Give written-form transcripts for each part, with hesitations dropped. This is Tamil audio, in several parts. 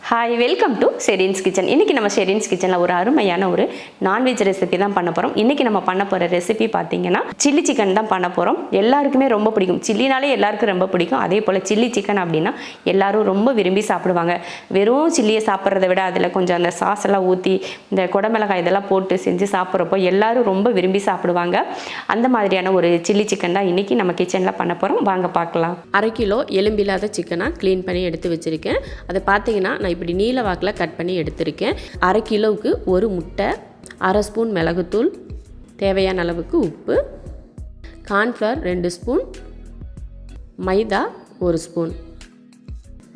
Hi, welcome to Sherin's kitchen. இன்றைக்கி நம்ம ஷெரின்ஸ் கிச்சனில் ஒரு அருமையான ஒரு நான்வெஜ் ரெசிபி தான் பண்ண போகிறோம். இன்றைக்கி நம்ம பண்ண போகிற ரெசிபி பார்த்தீங்கன்னா சில்லி சிக்கன் தான் பண்ண போகிறோம். எல்லாருக்குமே ரொம்ப பிடிக்கும். சில்லினாலே எல்லாருக்கும் ரொம்ப பிடிக்கும். அதே போல் சில்லி சிக்கன் அப்படின்னா எல்லாரும் ரொம்ப விரும்பி சாப்பிடுவாங்க. வெறும் சில்லியை சாப்பிட்றத விட அதில் கொஞ்சம் அந்த சாஸ் எல்லாம் ஊற்றி இந்த குடமிளகாய் இதெல்லாம் போட்டு செஞ்சு சாப்பிட்றப்போ எல்லாரும் ரொம்ப விரும்பி சாப்பிடுவாங்க. அந்த மாதிரியான ஒரு சில்லி சிக்கன் தான் இன்றைக்கி நம்ம கிச்சனில் பண்ண போகிறோம். வாங்க பார்க்கலாம். 1/2 கிலோ எலும்பில்லாத சிக்கனாக க்ளீன் பண்ணி எடுத்து வச்சுருக்கேன். அதை பார்த்தீங்கன்னா நான் இப்படி நீல வாக்கில் கட் பண்ணி எடுத்திருக்கேன். 1/2 கிலோவுக்கு ஒரு முட்டை, 1/2 ஸ்பூன் மிளகுத்தூள், தேவையான அளவுக்கு உப்பு, கார்ன்ஃப்ளவர் 2 ஸ்பூன், மைதா 1 ஸ்பூன்,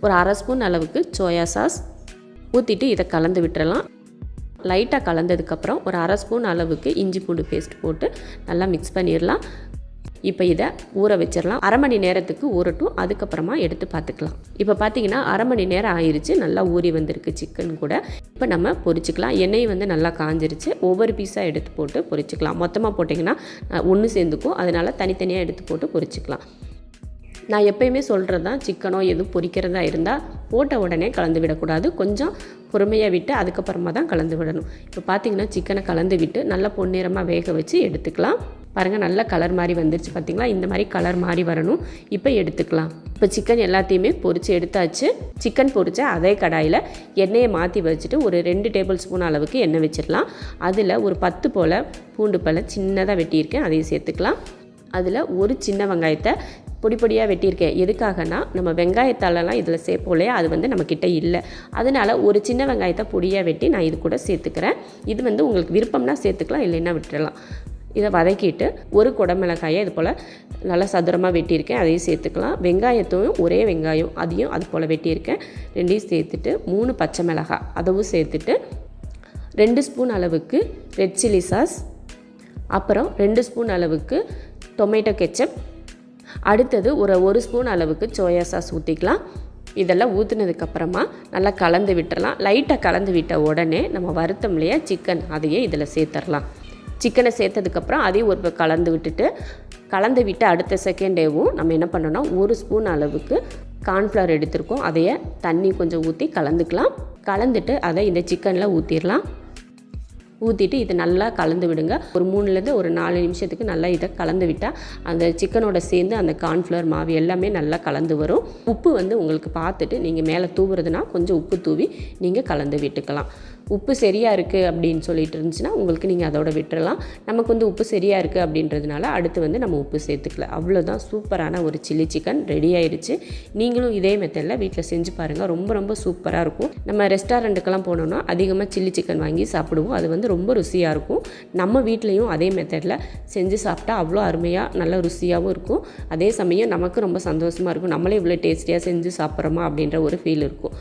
ஒரு 1/2 ஸ்பூன் அளவுக்கு சோயா சாஸ் ஊற்றிட்டு இதை கலந்து விட்டுறலாம். லைட்டாக கலந்ததுக்கப்புறம் ஒரு 1/2 ஸ்பூன் அளவுக்கு இஞ்சி பூண்டு பேஸ்ட் போட்டு நல்லா மிக்ஸ் பண்ணிடலாம். இப்போ இதை ஊற வச்சிடலாம். 1/2 மணி நேரத்துக்கு ஊறட்டும். அதுக்கப்புறமா எடுத்து பார்த்துக்கலாம். இப்போ பார்த்தீங்கன்னா 1/2 மணி நேரம் ஆயிடுச்சு. நல்லா ஊறி வந்திருக்கு சிக்கன் கூட. இப்போ நம்ம பொரிச்சிக்கலாம். எண்ணெய் நல்லா காஞ்சிருச்சு. ஒவ்வொரு பீஸாக எடுத்து போட்டு பொரிச்சிக்கலாம். மொத்தமாக போட்டிங்கன்னா ஒன்று சேர்ந்துக்கும். அதனால் தனித்தனியாக எடுத்து போட்டு பொரிச்சிக்கலாம். நான் எப்பயுமே சொல்கிறது தான், சிக்கனோ எதுவும் பொரிக்கிறதா இருந்தால் போட்ட உடனே கலந்து விடக்கூடாது. கொஞ்சம் பொறுமையாக விட்டு அதுக்கப்புறமா தான் கலந்து விடணும். இப்போ பார்த்திங்கன்னா சிக்கனை கலந்து விட்டு நல்லா பொன்னிறமாக வேக வச்சு எடுத்துக்கலாம். பாருங்கள், நல்ல கலர் மாதிரி வந்துருச்சு. பார்த்திங்களா, இந்த மாதிரி கலர் மாதிரி வரணும். இப்போ எடுத்துக்கலாம். இப்போ சிக்கன் எல்லாத்தையுமே பொரித்து எடுத்தாச்சு. சிக்கன் பொரித்த அதே கடாயில் எண்ணெயை மாற்றி வச்சுட்டு ஒரு 2 டேபிள் ஸ்பூன் அளவுக்கு எண்ணெய் வச்சிடலாம். அதில் ஒரு 10 போல் பூண்டு பழம் சின்னதாக வெட்டியிருக்கேன், அதையும் சேர்த்துக்கலாம். அதில் ஒரு சின்ன வெங்காயத்தை பொடி பொடியாக வெட்டியிருக்கேன். எதுக்காகனா, நம்ம வெங்காயத்தாலெல்லாம் இதில் சேர்ப்போம் இல்லையா, அது நம்மக்கிட்ட இல்லை. அதனால் ஒரு சின்ன வெங்காயத்தை பொடியாக வெட்டி நான் இது கூட சேர்த்துக்கிறேன். இது உங்களுக்கு விருப்பம்னா சேர்த்துக்கலாம், இல்லைன்னா விட்டுறலாம். இதை வதக்கிட்டு ஒரு குடமிளகாயை இது போல் நல்லா சதுரமாக வெட்டியிருக்கேன், அதையும் சேர்த்துக்கலாம். வெங்காயத்தையும் ஒரே வெங்காயம் அதையும் அது போல் வெட்டியிருக்கேன், 2ஐயும் சேர்த்துட்டு 3 பச்சை மிளகாய் அதுவும் சேர்த்துட்டு 2 ஸ்பூன் அளவுக்கு ரெட் சில்லி சாஸ், அப்புறம் 2 ஸ்பூன் அளவுக்கு டொமேட்டோ கெச்சப், அடுத்தது ஒரு ஸ்பூன் அளவுக்கு சோயா சாஸ் ஊற்றிக்கலாம். இதெல்லாம் ஊற்றுனதுக்கப்புறமா நல்லா கலந்து விட்டுறலாம். லைட்டாக கலந்து விட்ட உடனே நம்ம வறுத்தோம் இல்லையா சிக்கன், அதையே இதில் சேர்த்துடலாம். சிக்கனை சேர்த்ததுக்கப்புறம் அதையும் ஒரு கலந்து விட்டு அடுத்த செகண்டேவும் நம்ம என்ன பண்ணோன்னா 1 ஸ்பூன் அளவுக்கு கார்ன்ஃப்ளவர் எடுத்துருக்கோம். அதையே தண்ணி கொஞ்சம் ஊற்றி கலந்துக்கலாம். கலந்துட்டு அதை இந்த சிக்கனில் ஊற்றிடலாம். ஊற்றிட்டு இதை நல்லா கலந்து விடுங்க. ஒரு 3லேருந்து ஒரு 4 நிமிஷத்துக்கு நல்லா இதை கலந்து விட்டால் அந்த சிக்கனோட சேர்ந்து அந்த கார்ன்ஃப்ளவர் மாவு எல்லாமே நல்லா கலந்து வரும். உப்பு உங்களுக்கு பார்த்துட்டு நீங்கள் மேலே தூவுறதுனா கொஞ்சம் உப்பு தூவி நீங்கள் கலந்து விட்டுக்கலாம். உப்பு சரியாக இருக்குது அப்படின்னு சொல்லிட்டு இருந்துச்சுன்னா உங்களுக்கு நீங்கள் அதோட விட்டுறலாம். நமக்கு உப்பு சரியாக இருக்குது அப்படின்றதுனால அடுத்து நம்ம உப்பு சேர்த்துக்கல. அவ்வளோதான், சூப்பரான ஒரு சில்லி சிக்கன் ரெடி ஆயிடுச்சு. நீங்களும் இதே மெத்தடில் வீட்டில் செஞ்சு பாருங்கள். ரொம்ப ரொம்ப சூப்பராக இருக்கும். நம்ம ரெஸ்டாரண்ட்டுக்கெல்லாம் போனோம்னா அதிகமாக சில்லி சிக்கன் வாங்கி சாப்பிடுவோம். அது ரொம்ப ருசியாக இருக்கும். நம்ம வீட்லேயும் அதே மெத்தடில் செஞ்சு சாப்பிட்டா அவ்வளோ அருமையாக நல்ல ருசியாகவும் இருக்கும். அதே சமயம் நமக்கு ரொம்ப சந்தோஷமாக இருக்கும். நம்மளே இவ்வளோ டேஸ்டியாக செஞ்சு சாப்பிட்றோமா அப்படின்ற ஒரு ஃபீல் இருக்கும்.